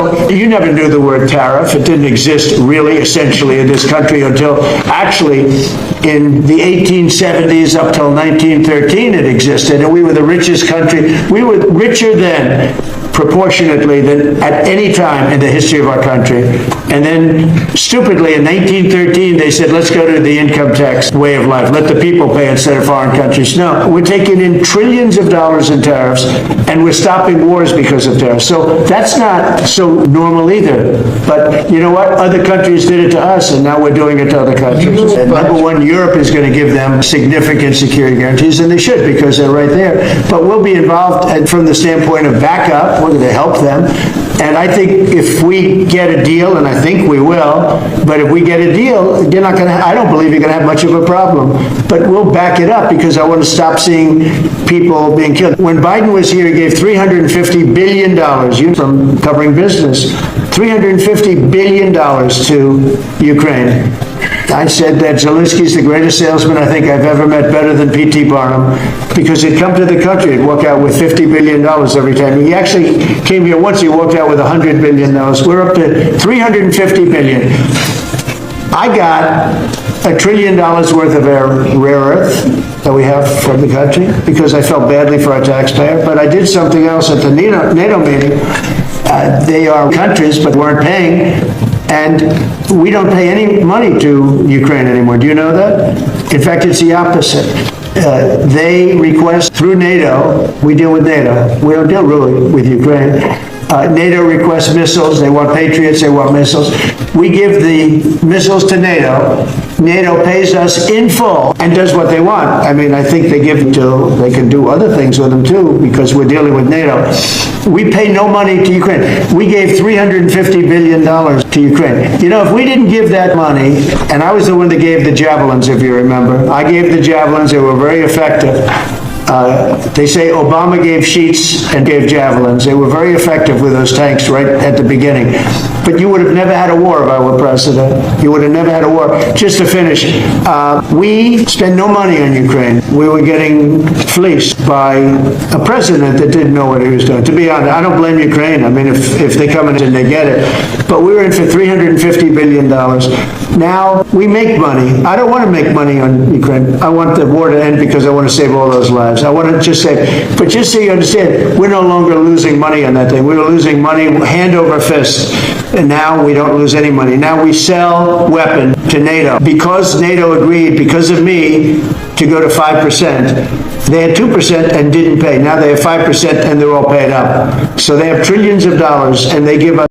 So you never knew the word tariff. It didn't exist really essentially in this country until actually in the 1870s up till 1913 it existed, and we were the richest country. We were richer then proportionately than at any time in the history of our country. And then stupidly in 1913 they said, let's go to the income tax way of life. Let the people pay instead of foreign countries. No, we're taking in trillions of dollars in tariffs, and we're stopping wars because of tariffs. So that's not so normal either. But you know what? Other countries did it to us, and now we're doing it to other countries. And number one, Europe is going to give them significant security guarantees, and they should, because they're right there. But we'll be involved from the standpoint of backup. We're going to help them. And I think if we get a deal, and I think we will, but if we get a deal, you're not going to, I don't believe you're going to have much of a problem. But we'll back it up, because I want to stop seeing people being killed. When Biden was here, he gave $350 billion, from covering business, $350 billion to Ukraine. I said that Zelensky's the greatest salesman I think I've ever met, better than P.T. Barnum, because he'd come to the country, he'd walk out with $50 billion every time. He actually came here once, he walked out with $100 billion. We're up to $350 billion. I got $1 trillion worth of rare earth that we have from the country, because I felt badly for our taxpayer, but I did something else at the NATO meeting. They are countries, but weren't paying. And we don't pay any money to Ukraine anymore. Do you know that? In fact, it's the opposite. They request through NATO, we deal with NATO. We don't deal really with Ukraine. NATO requests missiles. They want Patriots. They want missiles. We give the missiles to NATO. NATO pays us in full and does what they want. I mean, I think they can do other things with them too, because we're dealing with NATO. We pay no money to Ukraine. We gave $350 billion to Ukraine. You know, if we didn't give that money, and I was the one that gave the javelins, if you remember. I gave the javelins. They were very effective. They say Obama gave sheets and gave javelins. They were very effective with those tanks right at the beginning. But you would have never had a war if I were president. You would have never had a war. Just to finish, we spend no money on Ukraine. We were getting fleeced by a president that didn't know what he was doing. To be honest, I don't blame Ukraine. I mean, if they come in and they get it. But we were in for $350 billion. Now, we make money. I don't want to make money on Ukraine. I want the war to end because I want to save all those lives. I want to just say, but just so you understand, we're no longer losing money on that thing. We were losing money hand over fist, and now we don't lose any money. Now we sell weapons to NATO. Because NATO agreed, because of me, to go to 5%, they had 2% and didn't pay. Now they have 5% and they're all paid up. So they have trillions of dollars, and they give us